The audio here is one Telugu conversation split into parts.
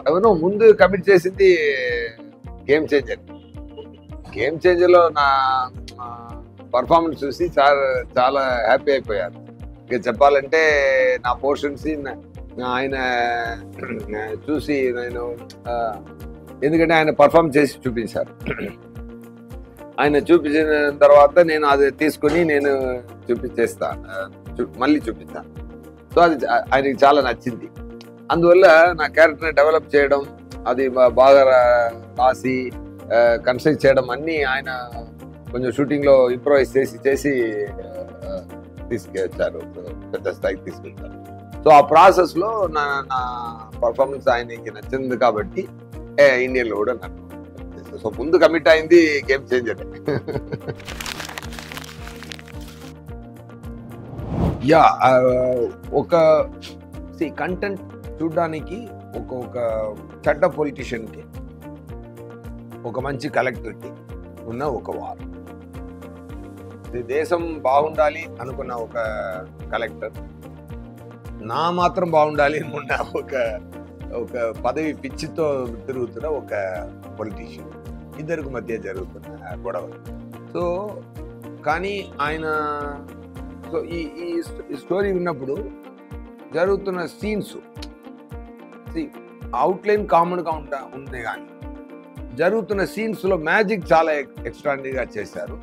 ఎవరో ముందు కమిట్ చేసింది గేమ్ చేంజర్. గేమ్ చేంజర్లో నా పర్ఫార్మెన్స్ చూసి చాలా హ్యాపీ అయిపోయారు. ఇక చెప్పాలంటే నా పోర్షన్స్ ఆయన చూసి నేను, ఎందుకంటే ఆయన పర్ఫార్మ్ చేసి చూపించారు. ఆయన చూపించిన తర్వాత నేను అది తీసుకుని నేను మళ్ళీ చూపిస్తాను. సో అది ఆయనకి చాలా నచ్చింది. అందువల్ల నా క్యారెక్టర్ని డెవలప్ చేయడం, అది బాగా రాసి కన్స్ట్రక్ట్ చేయడం అన్నీ ఆయన కొంచెం షూటింగ్లో ఇంప్రూవైజ్ చేసి తీసుకెళ్తారు, పెద్ద స్థాయికి తీసుకెళ్తారు. సో ఆ ప్రాసెస్లో నా పర్ఫార్మెన్స్ ఆయనకి నచ్చింది కాబట్టి ఇండియన్లో కూడా నాకు. సో ముందు కమిట్ అయింది గేమ్ చేంజర్. ఒక కంటెంట్ చూడడానికి ఒక చెడ్డ పొలిటీషియన్కి, ఒక మంచి కలెక్టర్కి ఉన్న ఒక వార్. దేశం బాగుండాలి అనుకున్న ఒక కలెక్టర్, నా మాత్రం బాగుండాలి అనుకున్న ఒక పదవి పిచ్చితో తిరుగుతున్న ఒక పొలిటీషియన్, ఇద్దరికి మధ్య జరుగుతున్న గొడవ. సో కానీ ఆయన ఈ స్టోరీ విన్నప్పుడు జరుగుతున్న సీన్స్ అవుట్లైన్ కామన్గా ఉంటే కానీ జరుగుతున్న సీన్స్లో మ్యాజిక్ చాలా ఎక్స్ట్రాడినరీగా చేశారు,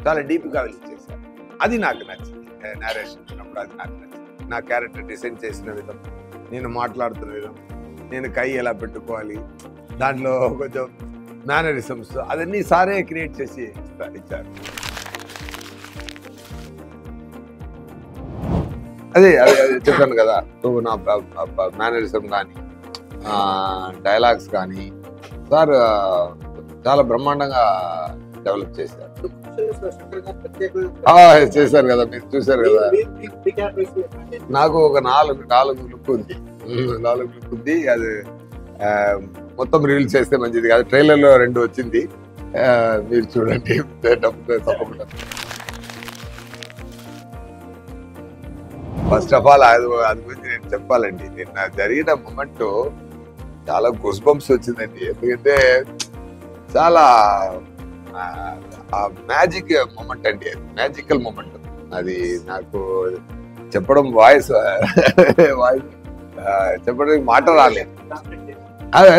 చాలా డీప్గా వెళ్ళి చేశారు. అది నాకు నచ్చింది. నేరేషన్ విన్నప్పుడు అది నాకు నచ్చింది. నా క్యారెక్టర్ డిజైన్ చేసిన విధం, నేను మాట్లాడుతున్న విధం, నేను కై ఎలా పెట్టుకోవాలి, దాంట్లో కొంచెం మేనరిజమ్స్, అవన్నీ సారే క్రియేట్ చేసి ఇచ్చారు. అదే చెప్పాను కదా. సో నా మేనరిజం కానీ డైలాగ్స్ కానీ సార్ చాలా బ్రహ్మాండంగా డెవలప్ చేశారు. చేశారు కదా, మీరు చూసారు కదా. నాకు ఒక నాలుగు లుక్ ఉంది. అది మొత్తం రివీల్ చేస్తే మంచిది కాదు. ట్రైలర్లో 2 వచ్చింది, మీరు చూడండి తప్పకుండా. ఫస్ట్ ఆఫ్ ఆల్ అది గురించి నేను చెప్పాలండి. నిన్న జరిగిన మూమెంట్ చాలా గూస్ బంప్స్ వచ్చిందండి. ఎందుకంటే చాలా మ్యాజిక్ మూమెంట్ అండి, అది మ్యాజికల్ మూమెంట్. అది నాకు చెప్పడం వాయిస్ చెప్పడానికి మాట రాలేదు. అదే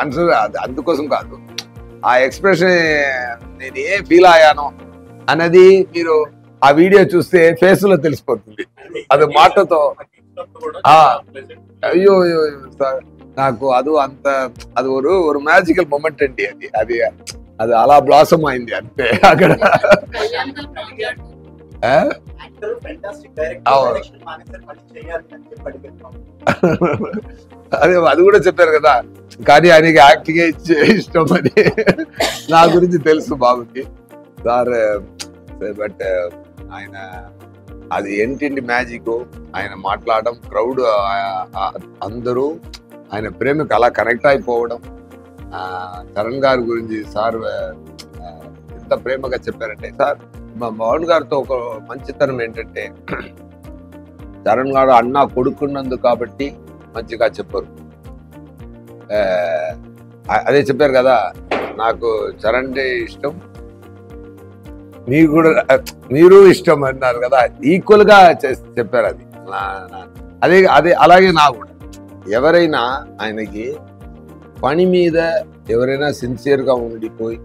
ఆన్సర్ అందుకోసం కాదు, ఆ ఎక్స్ప్రెషన్ నేను ఏ ఫీల్ అయ్యానో అన్నది మీరు ఆ వీడియో చూస్తే ఫేస్ లో తెలిసిపోతుంది. అది మాటతో అయ్యో నాకు అది ఒక మ్యాజికల్ మూమెంట్ అండి. అది అలా బ్లాసమ్ అయింది అంతే అక్కడ. అది కూడా చెప్పారు కదా. కానీ ఆయనకి యాక్టింగ్ ఇష్టం అని నా గురించి తెలుసు బాబుకి సార్. బట్ ఆయన అది ఏంటి మ్యాజిక్, ఆయన మాట్లాడడం, క్రౌడ్ అందరూ ఆయన ప్రేమకు అలా కనెక్ట్ అయిపోవడం. చరణ్ గారి గురించి సార్ ఎంత ప్రేమగా చెప్పారంటే, సార్ మా మోహన్ గారితో ఒక మంచితనం ఏంటంటే, చరణ్ గారు అన్న కొడుకున్నందుకు కాబట్టి మంచిగా చెప్పరు. అదే చెప్పారు కదా, నాకు చరణ్ ఇష్టం, మీరు ఇష్టం అన్నారు కదా, ఈక్వల్ గా చెప్పారు. అదే అలాగే నా కూడా ఎవరైనా ఆయనకి పని మీద ఎవరైనా సిన్సియర్గా ఉండిపోయి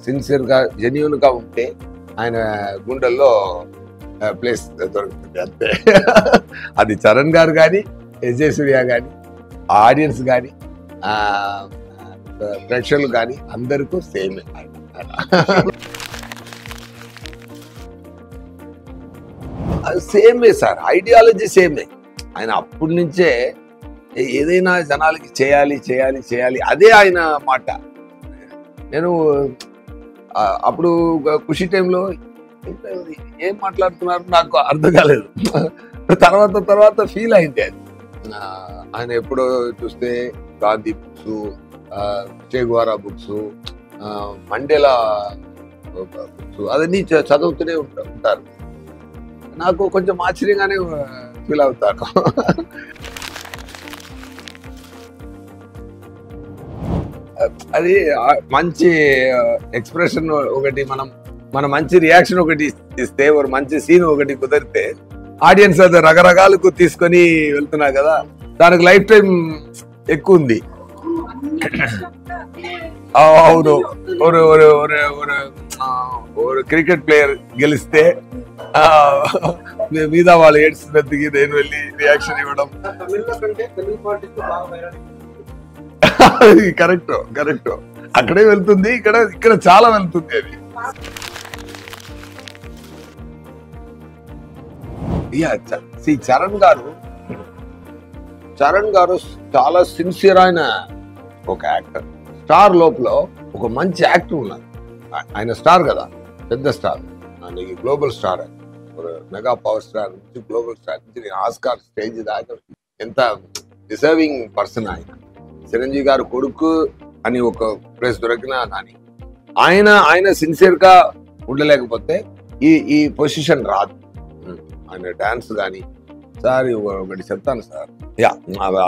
సిన్సియర్గా జెన్యూన్గా ఉంటే ఆయన గుండెల్లో ప్లేస్ దొరుకుతుంది అంతే. అది చరణ్ గారు కానీ, ఎస్జే సూర్య కానీ, ఆడియన్స్ కానీ, ప్రేక్షకులు కానీ అందరికీ సేమే. సేమే సార్, ఐడియాలజీ సేమే. ఆయన అప్పటి నుంచే ఏదైనా జనాలకి చేయాలి అదే ఆయన మాట. నేను అప్పుడు ఖుషి టైంలో ఏం మాట్లాడుతున్నారు నాకు అర్థం కాలేదు. తర్వాత ఫీల్ అయింది అది. ఆయన ఎప్పుడో చూస్తే గాంధీ బుక్స్, చే గువారా బుక్స్, మండేలా బుక్స్ అవన్నీ చదువుతూనే ఉంటారు. నాకు కొంచెం ఆశ్చర్యంగానే ఫీల్ అవుతాను. అది మంచి ఎక్స్ప్రెషన్ ఒకటి, మన మంచి రియాక్షన్ ఒకటి ఇస్తే, ఒక మంచి సీన్ ఒకటి కుదిరితే ఆడియన్స్ అది రకరకాలకు తీసుకొని వెళ్తున్నారు కదా, దానికి లైఫ్ టైం ఎక్కువ ఉంది. అవును, ஒரு క్రికెట్ ప్లేయర్ గెలిస్తే మీద వాళ్ళు ఏడ్చినందుకు నేను వెళ్ళి రియాక్షన్ ఇవ్వడం. కరెక్ట్ కరెక్ట్, అక్కడే వెళ్తుంది, ఇక్కడ చాలా వెళ్తుంది అది. చరణ్ గారు చాలా సిన్సియర్ అయిన ఒక యాక్టర్. స్టార్ లోపల ఒక మంచి యాక్టర్ ఉన్నారు. ఆయన స్టార్ కదా, పెద్ద స్టార్, ఆయనకి global star, mega power star నుంచి గ్లోబల్ స్టార్ నుంచి ఆస్కార్ స్టేజ్ దాకా ఎంత డిజర్వింగ్ పర్సన్ ఆయన. చిరంజీవి గారు కొడుకు అని ఒక ప్లేస్ దొరికినా కానీ ఆయన సిన్సియర్ గా ఉండలేకపోతే ఈ పొజిషన్ రాదు. ఆయన డాన్స్ కానీ, సార్ ఒకటి చెప్తాను సార్,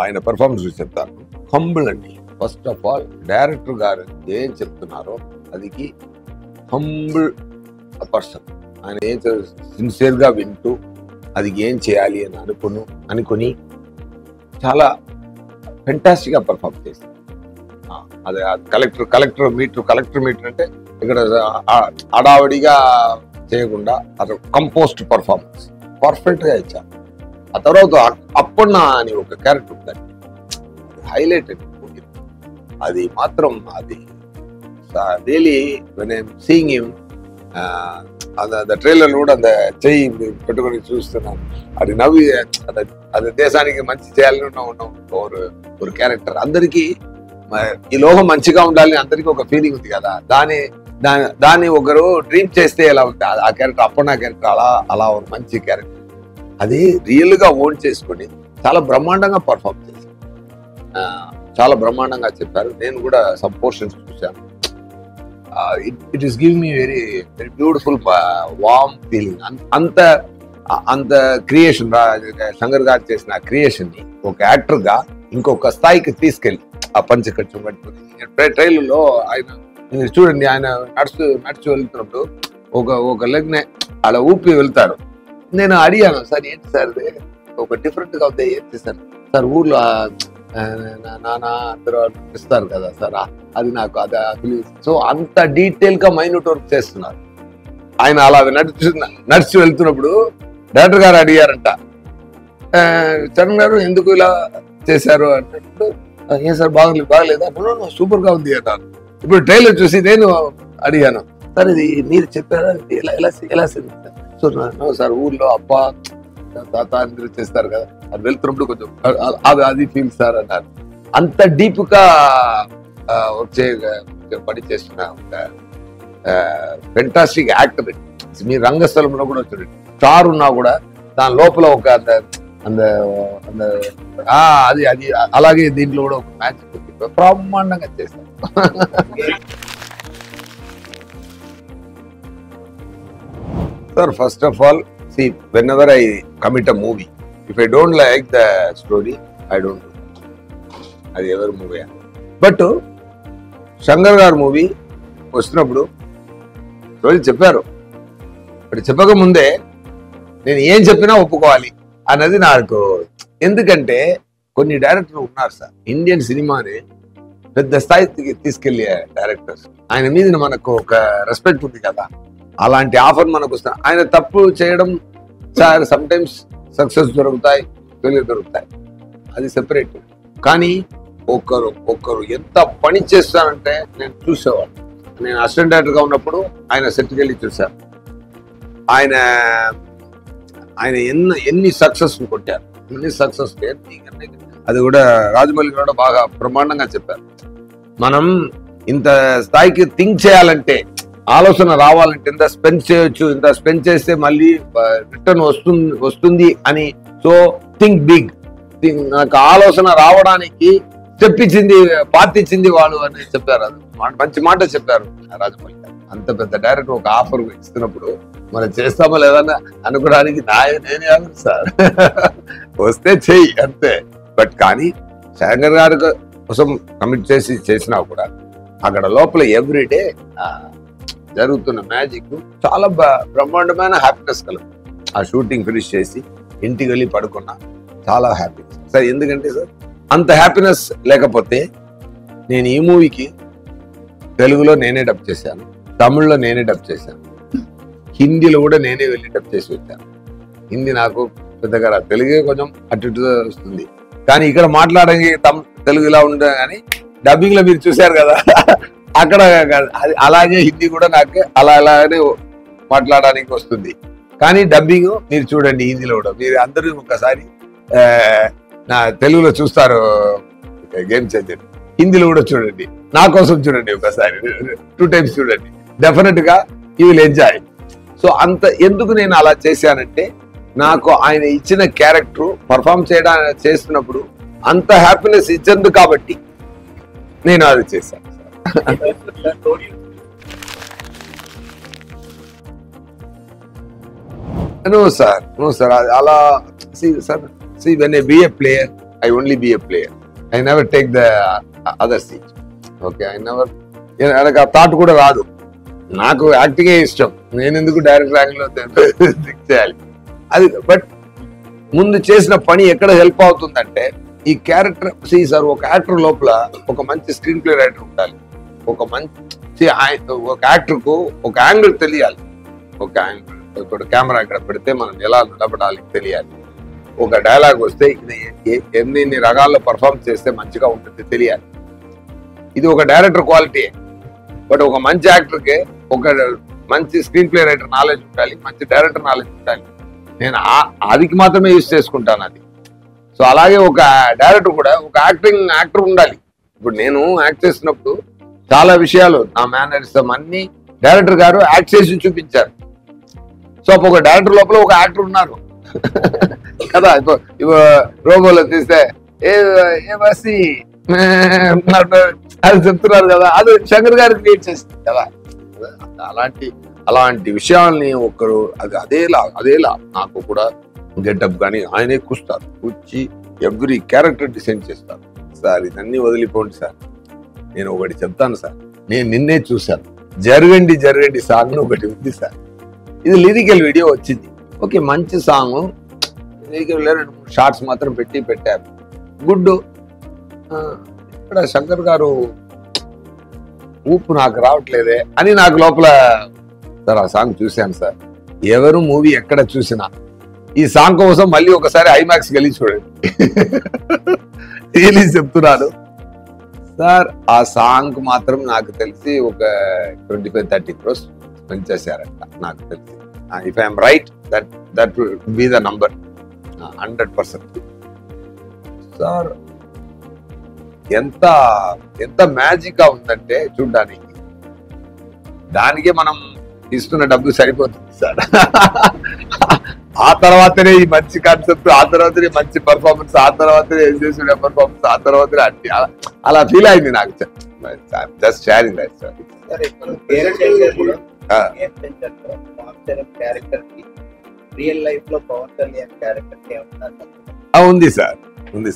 ఆయన పెర్ఫార్మెన్స్ చెప్తాను. హంబుల్ అండి. ఫస్ట్ ఆఫ్ ఆల్ డైరెక్టర్ గారు ఏం చెప్తున్నారో అదికి హంబుల్ పర్సన్. ఆయన ఏం సిన్సియర్ గా వింటూ అది ఏం చేయాలి అని అనుకుని చాలా ఫెంటాస్టిక్ గా పర్ఫార్మ్ చేశారు. అదే కలెక్టర్ మీటర్ అంటే ఇక్కడ అడావడిగా చేయకుండా అది కంపోస్ట్ పర్ఫార్మెన్స్ పర్ఫెక్ట్ గా ఇచ్చారు. ఆ తర్వాత అప్పన్న అని ఒక క్యారెక్టర్ ఉందండి, హైలైట్ అండి. అది మాత్రం అది really when I'm seeing him, அந்த ట్రైలర్ కూడా అంత చెయ్యి పెట్టుకొని చూస్తున్నాను. అది నవ్వి అది దేశానికి మంచి చేయాలని ఉన్న ఒక క్యారెక్టర్. అందరికీ ఈ లోకం మంచిగా ఉండాలని అందరికీ ఒక ఫీలింగ్ ఉంది కదా, దాన్ని ఒకరు డ్రీమ్ చేస్తే ఎలా ఉంది ఆ క్యారెక్టర్. అప్పన్న క్యారెక్టర్ అలా ఒక మంచి క్యారెక్టర్. అది రియల్ గా ఓన్ చేసుకొని చాలా బ్రహ్మాండంగా పర్ఫార్మ్ చేశారు, చాలా బ్రహ్మాండంగా చెప్పారు. నేను కూడా సమ్ పోర్షన్స్ చూశాను. It is give me very very beautiful warm feeling. అంత క్రియేషన్, శంకర్ గారు చేసిన క్రియేషన్ ని ఒక యాక్టర్ గా ఇంకొక స్థాయికి తీసుకెళ్ళి ఆ పంచకట్టం కట్టుకుని ట్రైలర్లో ఆయన చూడండి, ఆయన నడుచు వెళ్తున్నప్పుడు ఒక లెగ్ నే అలా ఊపి వెళ్తారు. నేను అడిగాను, సార్ ఏంటి సార్ ఒక డిఫరెంట్ గా అవుతాయి ఏంటి సార్ ఊర్లో నాన్న అందరూ ఇస్తారు కదా సార్, అది నాకు అది. సో అంత డీటెయిల్ గా మైన్యూట్ వర్క్ చేస్తున్నారు ఆయన. అలా నడిచి వెళ్తున్నప్పుడు డైరెక్టర్ గారు అడిగారంట, చరణ్ గారు ఎందుకు ఇలా చేశారు అన్నప్పుడు, ఏం సార్ బాగలేదా? సూపర్ గా ఉంది అన్నారు. ఇప్పుడు ట్రైలర్ చూసి నేను అడిగాను, సార్ ఇది మీరు చెప్పారా, ఎలా సో సార్ ఊర్లో అప్ప తాత అందరూ చేస్తారు కదా, అది వెళ్తున్నప్పుడు కొంచెం అది ఫీల్ సార్ అన్నారు. అంత డీప్ గా వచ్చే పని చేస్తున్న ఒక ఫెంటాస్టిక్ యాక్టర్. మీ రంగస్థలంలో కూడా చూడండి, స్టార్ ఉన్నా కూడా దాని లోపల ఒక అది అలాగే దీంట్లో కూడా ఒక మ్యాచ్ బ్రహ్మాండంగా చేస్తారు. Sir first of all, see, whenever I commit a movie, if I don't like the story, I don't do it. అది ఎవరి మూవీ. బట్ శంకర్ గారు మూవీ వస్తున్నప్పుడు రోజు చెప్పారు, బట్ చెప్పక ముందే నేను ఏం చెప్పినా ఒప్పుకోవాలి అన్నది నాకు. ఎందుకంటే కొన్ని డైరెక్టర్లు ఉన్నారు సార్, ఇండియన్ సినిమాని పెద్ద స్థాయికి తీసుకెళ్లే డైరెక్టర్స్. ఆయన మీద మనకు ఒక రెస్పెక్ట్ ఉంది కదా, అలాంటి ఆఫర్ మనకు వస్తుంది. ఆయన తప్పు చేయడం సార్, సమ్ టైమ్స్ సక్సెస్ దొరుకుతాయి, ఫెయిల్యూర్ దొరుకుతాయి, అది సెపరేట్. కానీ ఒకరు ఎంత పని చేస్తారంటే నేను చూసేవాడు. నేను అసిస్టెంట్ డైరెక్టర్ గా ఉన్నప్పుడు ఆయన సెట్కి వెళ్ళి చూశాను. ఆయన ఎన్ని సక్సెస్ కొట్టారు, ఎన్ని సక్సెస్. అది కూడా రాజమౌళి కూడా బాగా బ్రహ్మాండంగా చెప్పారు. మనం ఇంత స్థాయికి థింక్ చేయాలంటే, ఆలోచన రావాలంటే ఇంత స్పెండ్ చేయొచ్చు, ఇంత స్పెండ్ చేస్తే మళ్ళీ రిటర్న్ వస్తుంది అని. So think big. నాకు ఆలోచన రావడానికి స్టెప్ ఇచ్చింది, పార్టీ ఇచ్చింది వాళ్ళు అని చెప్పారు. అది మంచి మాట చెప్పారు రాజమౌళి గారు. అంత పెద్ద డైరెక్టర్ ఒక ఆఫర్ ఇస్తున్నప్పుడు మనం చేస్తామో లేదన్నా అనుకోవడానికి నేనే కాదు సార్, వస్తే చెయ్యి అంతే. బట్ కానీ శంకర్ గారి కోసం కమిట్ చేసినా కూడా అక్కడ లోపల ఎవ్రీడే జరుగుతున్న మ్యాజిక్ చాలా బ్రహ్మాండమైన హ్యాపీనెస్ కలదు. ఆ షూటింగ్ ఫినిష్ చేసి ఇంటికి వెళ్ళి పడుకున్నా చాలా హ్యాపీనెస్ సార్. ఎందుకంటే సార్ అంత హ్యాపీనెస్ లేకపోతే నేను ఈ మూవీకి తెలుగులో నేనే డబ్ చేశాను, తమిళ్లో నేనే డబ్ చేశాను, హిందీలో కూడా నేనే వెళ్ళి డబ్ చేసి వచ్చాను. హిందీ నాకు పెద్దగా రాదు, తెలుగే కొంచెం అటు ఇటు వస్తుంది. కానీ ఇక్కడ మాట్లాడడానికి తెలుగు ఇలా ఉండదు. కానీ డబ్బింగ్ లో మీరు చూశారు కదా అక్కడ అలాగే హిందీ కూడా నాకు అలానే మాట్లాడడానికి వస్తుంది. కానీ డబ్బింగ్ మీరు చూడండి హిందీలో కూడా. మీరు అందరూ ఒకసారి నా తెలుగులో చూస్తారు గేమ్ చేంజర్, హిందీలో కూడా చూడండి, నా కోసం చూడండి ఒకసారి, 2 times చూడండి, డెఫినెట్ గా యూ విల్ ఎంజాయ్. సో అంత ఎందుకు నేను అలా చేశానంటే నాకు ఆయన ఇచ్చిన క్యారెక్టర్ పర్ఫామ్ చేస్తున్నప్పుడు అంత హ్యాపీనెస్ ఇచ్చేందుకు కాబట్టి నేను అది చేశాను. నో సార్ అలా see when I be a player I only be a player, I never take the other seat. Okay, I never, నాకు ఆ థాట్ కూడా రాదు. నాకు యాక్టింగే ఇష్టం, నేను ఎందుకు డైరెక్ట్ ర్యాంక్ లో చేయాలి అది. బట్ ముందు చేసిన పని ఎక్కడ హెల్ప్ అవుతుందంటే ఈ క్యారెక్టర్ సార్ ఒక యాక్టర్ లోపల ఒక మంచి స్క్రీన్ ప్లే రైటర్ ఉండాలి, ఒక మంచి ఒక యాక్టర్ కు ఒక యాంగిల్ తెలియాలి, ఒక యాంగిల్ ఇప్పుడు కెమెరా ఇక్కడ పెడితే మనం ఎలా నిలబడాలి తెలియాలి, ఒక డైలాగ్ వస్తే ఇది ఎన్ని రకాల్లో పర్ఫామ్ చేస్తే మంచిగా ఉంటుంది తెలియాలి. ఇది ఒక డైరెక్టర్ క్వాలిటీ. బట్ ఒక మంచి యాక్టర్కి ఒక మంచి స్క్రీన్ ప్లే రైటర్ నాలెడ్జ్ ఉండాలి, మంచి డైరెక్టర్ నాలెడ్జ్ ఉండాలి. నేను అదికి మాత్రమే యూజ్ చేసుకుంటాను అది. సో అలాగే ఒక డైరెక్టర్ కూడా ఒక యాక్టర్ ఉండాలి. ఇప్పుడు నేను యాక్ట్ చేసినప్పుడు చాలా విషయాలు నా మేనరిజం అన్ని డైరెక్టర్ గారు యాక్ట్ చేసి చూపించారు. సో ఒక డైరెక్టర్ లోపల ఒక యాక్టర్ ఉన్నారు కదా. ఇప్పుడు రోబోలో తీస్తే ఏ బస్సి అది చెప్తున్నారు కదా, అది శంకర్ గారు క్రియేట్ చేస్తుంది కదా. అలాంటి విషయాల్ని ఒకరు అదేలా నాకు కూడా గెటప్ కానీ ఆయనే కూర్చి ఎవ్రీ క్యారెక్టర్ డిజైన్ చేస్తారు. సార్ ఇదన్నీ వదిలిపోండి సార్, నేను ఒకటి చెప్తాను సార్, నేను నిన్నే చూశాను, జరగండి సాంగ్ ఒకటి ఉంది సార్. ఇది లిరికల్ వీడియో వచ్చింది, ఓకే మంచి సాంగ్, లిరికల్ 2-3 షార్ట్స్ మాత్రం పెట్టారు, గుడ్. ఇక్కడ శంకర్ గారు ఊపు నాకు రావట్లేదే అని నాకు లోపల సార్ ఆ సాంగ్ చూశాను సార్. ఎవరు మూవీ ఎక్కడ చూసినా ఈ సాంగ్ కోసం మళ్ళీ ఒకసారి ఐమాక్స్ వెళ్ళి చూడండి చెప్తున్నాను సార్. ఆ సాంగ్ మాత్రం నాకు తెలిసి ఒక 25-30 crores స్పెండ్ చేశారంట నాకు తెలిసి. If I'm right that will be the number 100%. Sir ఎంత మ్యాజిక్ గా ఉందంటే చూడ్డానికి, దానికే మనం ఇస్తున్న డబ్బు సరిపోతుంది సార్. ఆ తర్వాతనే ఈ మంచి కాన్సెప్ట్, ఆ తర్వాతనే మంచి పర్ఫార్మెన్స్, ఆ తర్వాతనే చేసిన పర్ఫార్మెన్స్, ఆ తర్వాతనే అన్ని అలా ఫీల్ అయింది నాకు. Just sharing that sir. ఉంది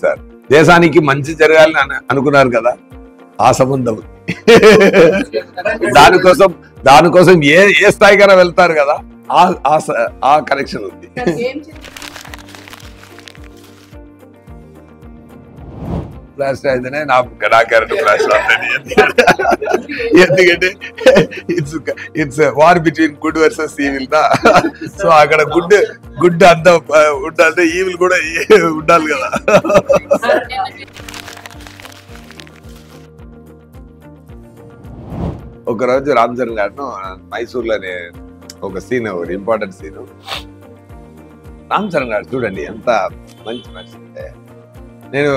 సార్. దేశానికి మంచి జరగాలని అనుకున్నారు కదా, ఆ సంబంధం దానికోసం ఏ స్థాయికైనా వెళ్తారు కదా, ఆ కనెక్షన్ ఉంది. బ్లాస్ట్ అయితేనే నా క్యారెక్టర్ బ్లాస్ట్ అవుతుంది. ఎందుకంటే it's war between good versus evil దా. సో అక్కడ గుడ్ అంతా ఉండాలంటే ఈవిల్ కూడా ఉండాలి కదా. ఒకరోజు రామ్ చరణ్ గారు మైసూర్లోనే ఒక సీన్, ఒక ఇంపార్టెంట్ సీన్. రామ్ చరణ్ గారు చూడండి ఎంత మంచి మనిషి అంటే, నేను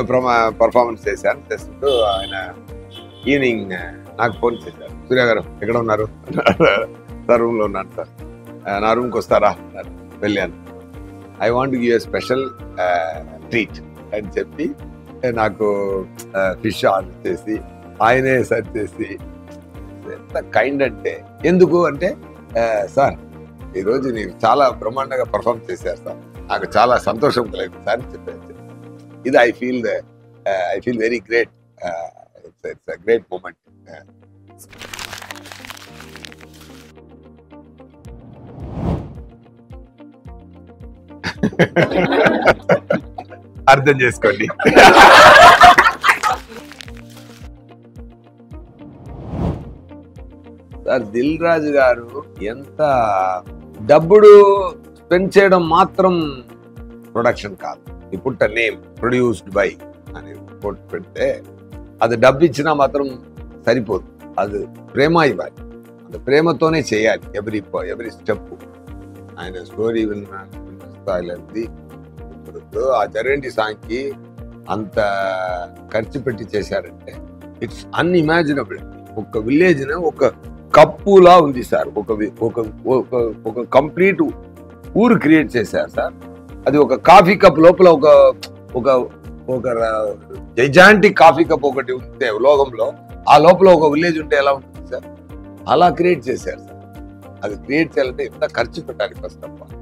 పర్ఫార్మెన్స్ చేస్తుంటూ ఆయన ఈవినింగ్ నాకు ఫోన్ చేశారు, సూర్య గారు ఎక్కడ ఉన్నారు? సార్ రూమ్లో ఉన్నాను సార్, నా రూమ్కి వస్తారా? వెళ్ళాను. I want give a special treat అని చెప్పి నాకు ఫిష్ ఆర్డర్ చేసి ఆయనే సర్వ్ చేసి, ఎంత కైండ్ అంటే. ఎందుకు అంటే సార్ ఈరోజు మీరు చాలా బ్రహ్మాండంగా పర్ఫార్మ్ చేశారు సార్, నాకు చాలా సంతోషం కలిగింది సార్ చెప్పారు. ఇది I feel very great. It's a great moment. అర్థం చేసుకోండి. సార్ దిల్ రాజు గారు ఎంత డబ్బుడు స్పెండ్ చేయడం మాత్రం ప్రొడక్షన్ కాదు. ఇప్పుడు నేమ్ ప్రొడ్యూస్డ్ బై అని కోట్ పెడితే అది డబ్బు ఇచ్చినా మాత్రం సరిపోదు. అది ప్రేమ ఇవ్వాలి, అది ప్రేమతోనే చేయాలి. ఎవ్రీ స్టెప్ ఆయన స్టోరీ విన్నది. ఇప్పుడు ఆ జరేంటి సాంగ్కి అంత ఖర్చు పెట్టి చేశారంటే ఇట్స్ అన్ఇమాజినబుల్. ఒక విలేజ్ ఒక కప్పులా ఉంది సార్. ఒక కంప్లీట్ ఊరు క్రియేట్ చేశారు సార్. అది ఒక కాఫీ కప్ లోపల ఒక జైజాంటిక్ కాఫీ కప్ ఒకటి ఉంటే లోకంలో, ఆ లోపల ఒక విలేజ్ ఉంటే ఎలా ఉంటుంది సార్? అలా క్రియేట్ చేశారు సార్. అది క్రియేట్ చేయాలంటే ఎంత ఖర్చు పెట్టాలి ఫస్ట్ ఆఫ్ ఆల్.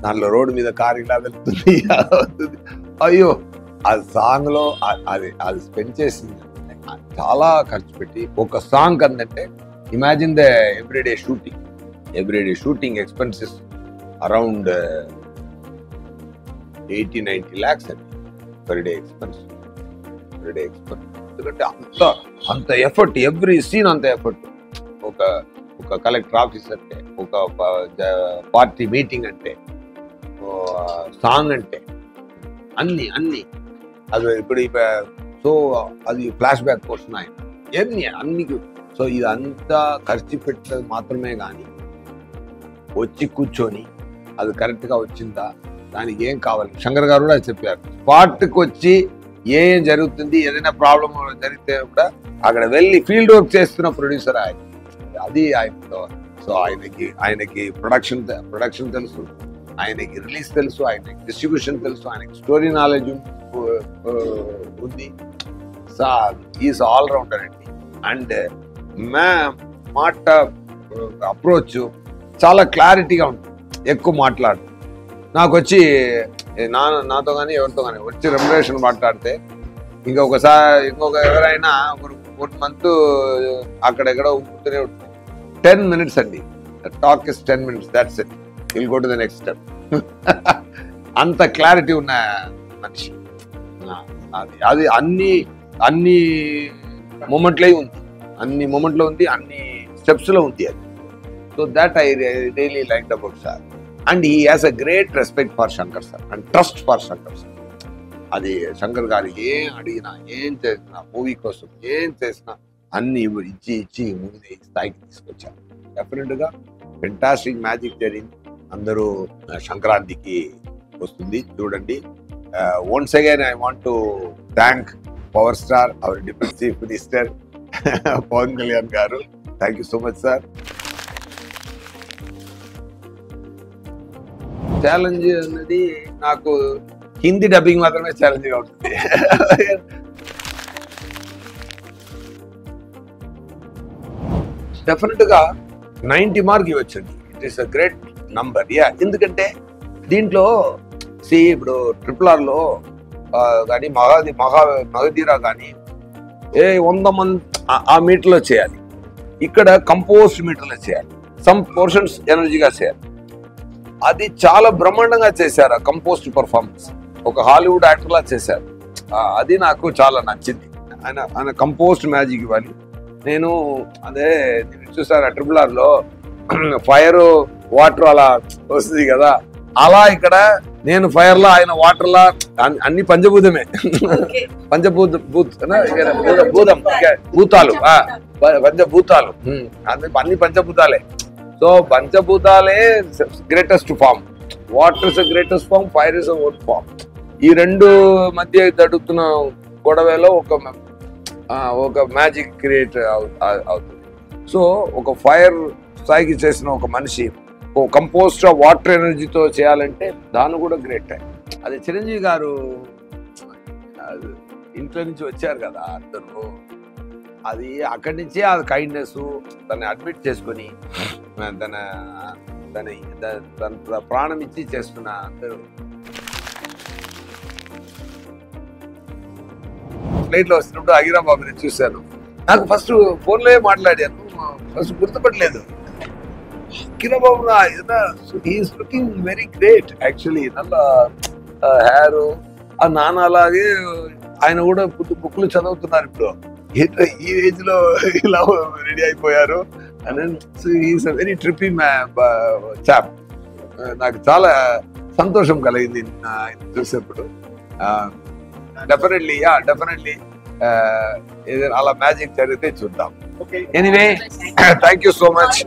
దాంట్లో రోడ్డు మీద కారు ఇలా వెళ్తుంది, అయ్యో ఆ సాంగ్ లో అది స్పెండ్ చేసింది చాలా ఖర్చు పెట్టి ఒక సాంగ్ అందంటే imagine the everyday shooting expenses around 80-90 lakhs అండి పర్ డే ఎక్స్పెన్స్. ఎందుకంటే అంత ఎఫర్ట్, ఎవ్రీ సీన్ అంత ఎఫర్ట్. ఒక కలెక్టర్ ఆఫీస్ అంటే, ఒక పార్టీ మీటింగ్ అంటే, సాంగ్ అంటే అన్ని అది ఇప్పుడు సో అది ఫ్లాష్ బ్యాక్ పోర్షన్ అన్ని. సో ఇదంతా ఖర్చు పెట్టేది మాత్రమే కానీ వచ్చి కూర్చొని అది కరెక్ట్గా వచ్చిందా, దానికి ఏం కావాలి శంకర్ గారు కూడా చెప్పారు. స్పాట్కి వచ్చి ఏం జరుగుతుంది, ఏదైనా ప్రాబ్లం జరిగితే కూడా అక్కడ వెళ్ళి ఫీల్డ్ వర్క్ చేస్తున్న ప్రొడ్యూసర్ ఆయన. అది ఆయనతో. సో ఆయనకి ప్రొడక్షన్ తెలుసు, ఆయనకి రిలీజ్ తెలుసు, ఆయనకి డిస్ట్రిబ్యూషన్ తెలుసు, ఆయనకి స్టోరీ నాలెడ్జ్ ఉంది. ఈజ్ ఆల్ రౌండర్ అండి. అండ్ మాట అప్రోచ్ చాలా క్లారిటీగా ఉంటుంది. ఎక్కువ మాట్లాడు నాకు వచ్చి నాతో కానీ ఎవరితో కానీ వచ్చి రెమ్యునరేషన్ మాట్లాడితే ఇంకొక ఎవరైనా ఒక మంత్ అక్కడెక్కడ ఉంటూనే ఉంటుంది. 10 minutes అండి. Talk is 10 minutes, that's it. Will go to the next step. అంత క్లారిటీ ఉన్న మనిషి. అది అన్ని మూమెంట్లో ఉంది, అన్ని స్టెప్స్లో ఉంది అది. So that I really liked about sir. And he has a great respect for Shankar sir and trust for Shankar sir. అది శంకర్ గారు ఏం అడిగినా, ఏం చేసినా, మూవీ కోసం ఏం చేసినా అన్ని ఇచ్చి మూవీ స్థాయికి తీసుకొచ్చారు. డెఫినెట్గా ఫెంటాస్టిక్ మ్యాజిక్ జరిగింది. అందరూ సంక్రాంతికి వస్తుంది చూడండి. Once again I want to thank power star, our deputy chief minister Pawan Kalyan garu. Thank you so much sir. Challenge అనేది నాకు హిందీ డబ్బింగ్ మాత్రమే ఛాలెంజ్గా ఉంటుంది. డెఫినెట్గా 90 మార్క్ ఇవ్వచ్చండి. It is a great number. ఎందుకంటే దీంట్లో ఇప్పుడు RRRలో కానీ మగధీరా కానీ 100 మంది ఆ మీటర్లో చేయాలి. ఇక్కడ కంపోస్ట్ మీటర్లో చేయాలి. సమ్ పోర్షన్స్ ఎనర్జీగా చేయాలి. అది చాలా బ్రహ్మాండంగా చేశారు. ఆ కంపోస్ట్ పర్ఫార్మెన్స్ ఒక హాలీవుడ్ యాక్టర్లా చేశారు. అది నాకు చాలా నచ్చింది. ఆయన కంపోస్ట్ మ్యాజిక్ ఇవ్వాలి. నేను చూసాను RRRలో ఫైర్ వాటర్ అలా వస్తుంది కదా, అలా ఇక్కడ నేను ఫైర్ లా, ఆయన వాటర్ లా, అన్ని పంచభూతమే. పంచభూతాలు అన్ని పంచభూతాలే. సో పంచభూతాలే greatest form. Water is greatest form, fire is own form. ఈ రెండు మధ్య జరుగుతున్న గొడవలో ఒక మ్యాజిక్ క్రియేట్ అవుతుంది. సో ఒక ఫైర్ స్థాయికి చేసిన ఒక మనిషి కంపోస్ట్ వాటర్ ఎనర్జీతో చేయాలంటే దాన్ని కూడా గ్రేట్. అది చిరంజీవి గారు ఇంట్లో నుంచి వచ్చారు కదా అందరూ, అది అక్కడి నుంచే ఆ కైండ్నెస్ దాన్ని అడ్మిట్ చేసుకొని తన ప్రాణం ఇచ్చి చేస్తున్న అందరూ. ఫ్లైట్లో వస్తున్నప్పుడు అగిరా బాబుని చూశాను. నాకు ఫస్ట్ ఫోన్లో మాట్లాడాను, ఫస్ట్ గుర్తుపట్టలేదు. Kiran Babu is looking very great actually. నల్ల హెయిర్, ఆ నాన్న అలాగే ఆయన కూడా బుక్లు చదువుతున్నారు ఇప్పుడు. ఈ ఏజ్ లో ఇలా రెడీ అయిపోయారు. Is very trippy chap. నాకు చాలా సంతోషం కలిగింది చూసేప్పుడు. డెఫినెట్లీ ఏదైనా అలా మ్యాజిక్ జరిగితే చూద్దాం. Anyway, thank you so much.